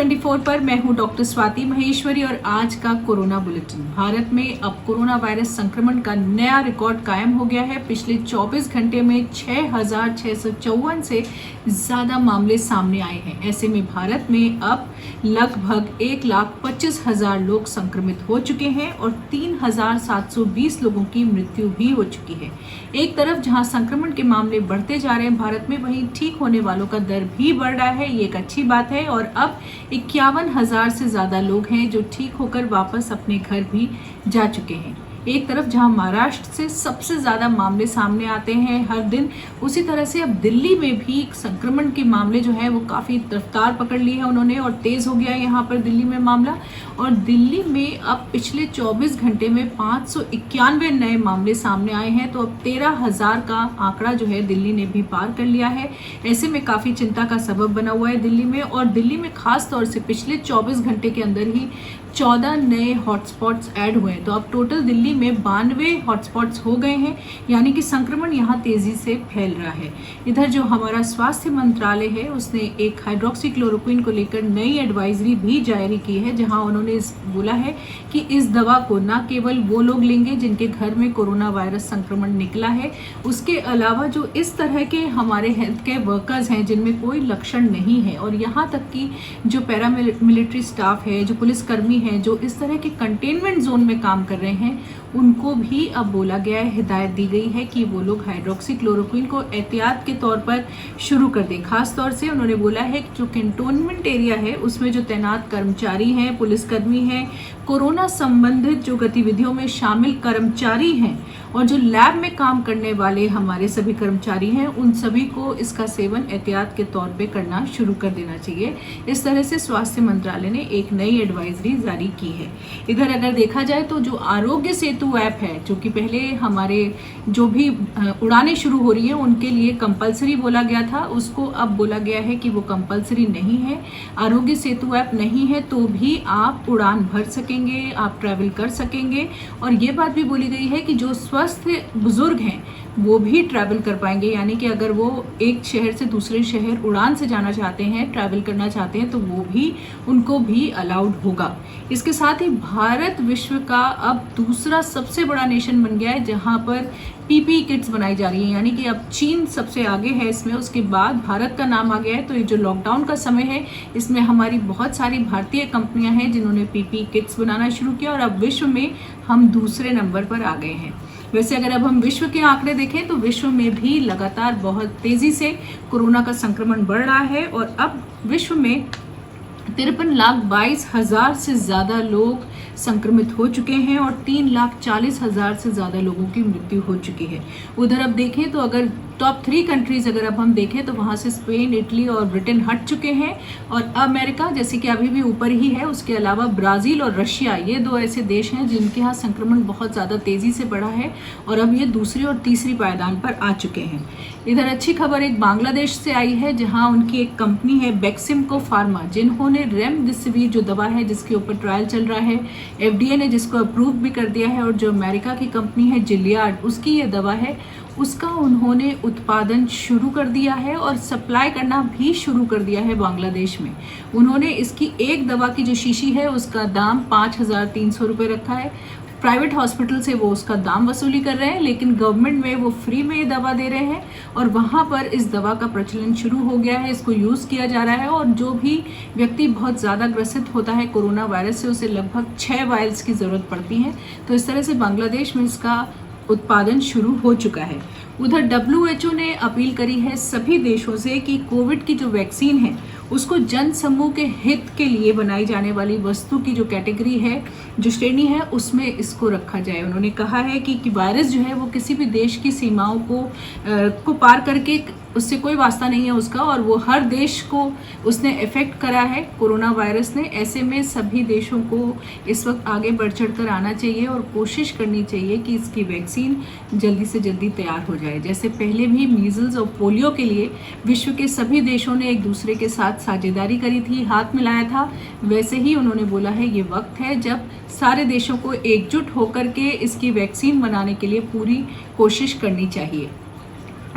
News 24 पर मैं हूं डॉक्टर स्वाति महेश्वरी और आज का कोरोना बुलेटिन। भारत में अब कोरोना वायरस संक्रमण का नया रिकॉर्ड कायम हो गया है। पिछले 24 घंटे में 6,654 से ज़्यादा मामले सामने आए हैं। ऐसे में भारत में अब लगभग 1,25,000 लोग संक्रमित हो चुके हैं और 3,720 लोगों की मृत्यु भी हो चुकी है। एक तरफ जहां संक्रमण के मामले बढ़ते जा रहे हैं भारत में, वहीं ठीक होने वालों का दर भी बढ़ रहा है। ये एक अच्छी बात है और अब 51,000 से ज़्यादा लोग हैं जो ठीक होकर वापस अपने घर भी जा चुके हैं। एक तरफ जहां महाराष्ट्र से सबसे ज़्यादा मामले सामने आते हैं हर दिन, उसी तरह से अब दिल्ली में भी संक्रमण के मामले जो है वो काफ़ी रफ्तार पकड़ ली है उन्होंने और तेज़ हो गया है यहाँ पर दिल्ली में मामला। और दिल्ली में अब पिछले 24 घंटे में 591 नए मामले सामने आए हैं, तो अब 13,000 का आंकड़ा जो है दिल्ली ने भी पार कर लिया है। ऐसे में काफ़ी चिंता का सबब बना हुआ है दिल्ली में। और दिल्ली में खास तौर से पिछले 24 घंटे के अंदर ही 14 नए हॉटस्पॉट्स ऐड हुए हैं, तो अब टोटल दिल्ली में 92 हॉटस्पॉट्स हो गए हैं, यानी कि संक्रमण यहाँ तेज़ी से फैल रहा है। इधर जो हमारा स्वास्थ्य मंत्रालय है उसने एक हाइड्रोक्सीक्लोरोक्विन को लेकर नई एडवाइजरी भी जारी की है, जहाँ उन्होंने बोला है कि इस दवा को न केवल वो लोग लेंगे जिनके घर में कोरोना वायरस संक्रमण निकला है, उसके अलावा जो इस तरह के हमारे हेल्थ केयर वर्कर्स हैं जिनमें कोई लक्षण नहीं है, और यहाँ तक कि जो पैरामिलिट्री स्टाफ है, जो पुलिसकर्मी हैं, जो इस तरह के कंटेनमेंट जोन में काम कर रहे हैं, उनको भी अब बोला गया है, हिदायत दी गई है कि वो लोग हाइड्रोक्सीक्लोरोक्विन को एहतियात के तौर पर शुरू कर दें। खास तौर से उन्होंने बोला है कि जो कैंटोनमेंट एरिया है उसमें जो तैनात कर्मचारी हैं, पुलिसकर्मी हैं, कोरोना संबंधित जो गतिविधियों में शामिल कर्मचारी हैं और जो लैब में काम करने वाले हमारे सभी कर्मचारी हैं, उन सभी को इसका सेवन एहतियात के तौर पे करना शुरू कर देना चाहिए। इस तरह से स्वास्थ्य मंत्रालय ने एक नई एडवाइजरी जारी की है। इधर अगर देखा जाए तो जो आरोग्य सेतु ऐप है, जो कि पहले हमारे जो भी उड़ानें शुरू हो रही है उनके लिए कंपलसरी बोला गया था, उसको अब बोला गया है कि वो कंपलसरी नहीं है। आरोग्य सेतु ऐप नहीं है तो भी आप उड़ान भर सकेंगे, आप ट्रैवल कर सकेंगे। और ये बात भी बोली गई है कि जो स्वस्थ बुजुर्ग हैं वो भी ट्रैवल कर पाएंगे, यानी कि अगर वो एक शहर से दूसरे शहर उड़ान से जाना चाहते हैं, ट्रैवल करना चाहते हैं, तो वो भी उनको भी अलाउड होगा। इसके साथ ही भारत विश्व का अब दूसरा सबसे बड़ा नेशन बन गया है जहां पर पीपीई किट्स बनाई जा रही है, यानी कि अब चीन सबसे आगे है इसमें, उसके बाद भारत का नाम आ गया है। तो ये जो लॉकडाउन का समय है इसमें हमारी बहुत सारी भारतीय कंपनियां हैं जिन्होंने पीपीई किट्स बनाना शुरू किया और अब विश्व में हम दूसरे नंबर पर आ गए हैं। वैसे अगर अब हम विश्व के आंकड़े देखें तो विश्व में भी लगातार बहुत तेज़ी से कोरोना का संक्रमण बढ़ रहा है और अब विश्व में 53,22,000 से ज़्यादा लोग संक्रमित हो चुके हैं और 3,40,000 से ज़्यादा लोगों की मृत्यु हो चुकी है। उधर अब देखें तो अगर टॉप 3 कंट्रीज़ अगर अब हम देखें तो वहाँ से स्पेन, इटली और ब्रिटेन हट चुके हैं और अमेरिका जैसे कि अभी भी ऊपर ही है, उसके अलावा ब्राज़ील और रशिया, ये 2 ऐसे देश हैं जिनके यहाँ संक्रमण बहुत ज़्यादा तेज़ी से बढ़ा है और अब ये दूसरी और तीसरी पायदान पर आ चुके हैं। इधर अच्छी खबर एक बांग्लादेश से आई है, जहाँ उनकी एक कंपनी है बेक्सिमको फार्मा, जिन्होंने रेमडेसिविर जो दवा है जिसके ऊपर ट्रायल चल रहा है, FDA ने जिसको अप्रूव भी कर दिया है, और जो अमेरिका की कंपनी है जिलियाड, उसकी ये दवा है, उसका उन्होंने उत्पादन शुरू कर दिया है और सप्लाई करना भी शुरू कर दिया है बांग्लादेश में। उन्होंने इसकी एक दवा की जो शीशी है उसका दाम 5,300 रुपये रखा है। प्राइवेट हॉस्पिटल से वो उसका दाम वसूली कर रहे हैं, लेकिन गवर्नमेंट में वो फ्री में ये दवा दे रहे हैं और वहाँ पर इस दवा का प्रचलन शुरू हो गया है, इसको यूज़ किया जा रहा है। और जो भी व्यक्ति बहुत ज़्यादा ग्रसित होता है कोरोना वायरस से, उसे लगभग 6 वायल्स की ज़रूरत पड़ती है। तो इस तरह से बांग्लादेश में इसका उत्पादन शुरू हो चुका है। उधर WHO ने अपील करी है सभी देशों से कि कोविड की जो वैक्सीन है उसको जन समूह के हित के लिए बनाई जाने वाली वस्तु की जो कैटेगरी है, जो श्रेणी है, उसमें इसको रखा जाए। उन्होंने कहा है कि वायरस जो है वो किसी भी देश की सीमाओं को पार करके, उससे कोई वास्ता नहीं है उसका, और वो हर देश को उसने इफेक्ट करा है कोरोना वायरस ने। ऐसे में सभी देशों को इस वक्त आगे बढ़ चढ़ कर आना चाहिए और कोशिश करनी चाहिए कि इसकी वैक्सीन जल्दी से जल्दी तैयार हो जाए। जैसे पहले भी मीजल्स और पोलियो के लिए विश्व के सभी देशों ने एक दूसरे के साथ साझेदारी करी थी, हाथ मिलाया था, वैसे ही उन्होंने बोला है ये वक्त है जब सारे देशों को एकजुट होकर के इसकी वैक्सीन बनाने के लिए पूरी कोशिश करनी चाहिए।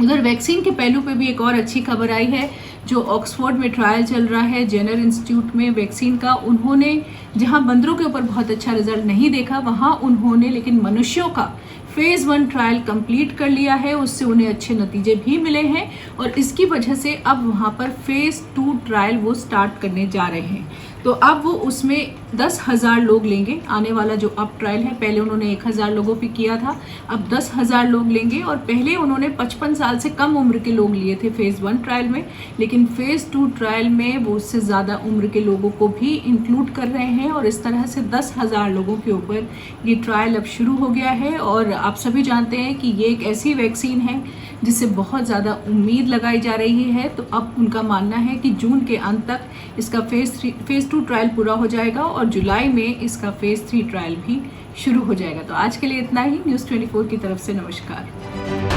उधर वैक्सीन के पहलू पे भी एक और अच्छी खबर आई है। जो ऑक्सफोर्ड में ट्रायल चल रहा है जेनर इंस्टीट्यूट में वैक्सीन का, उन्होंने जहां बंदरों के ऊपर बहुत अच्छा रिजल्ट नहीं देखा, वहां उन्होंने लेकिन मनुष्यों का फेज 1 ट्रायल कंप्लीट कर लिया है। उससे उन्हें अच्छे नतीजे भी मिले हैं और इसकी वजह से अब वहां पर फेज 2 ट्रायल वो स्टार्ट करने जा रहे हैं। तो अब वो उसमें 10,000 लोग लेंगे। आने वाला जो अब ट्रायल है, पहले उन्होंने 1,000 लोगों पे किया था, अब 10,000 लोग लेंगे। और पहले उन्होंने 55 साल से कम उम्र के लोग लिए थे फेज 1 ट्रायल में, लेकिन फेज 2 ट्रायल में वो उससे ज़्यादा उम्र के लोगों को भी इंक्लूड कर रहे हैं। और इस तरह से 10,000 लोगों के ऊपर ये ट्रायल अब शुरू हो गया है। और आप सभी जानते हैं कि ये एक ऐसी वैक्सीन है जिससे बहुत ज़्यादा उम्मीद लगाई जा रही है। तो अब उनका मानना है कि जून के अंत तक इसका फेज 2 ट्रायल पूरा हो जाएगा और जुलाई में इसका फेज 3 ट्रायल भी शुरू हो जाएगा। तो आज के लिए इतना ही। न्यूज़ 24 की तरफ से नमस्कार।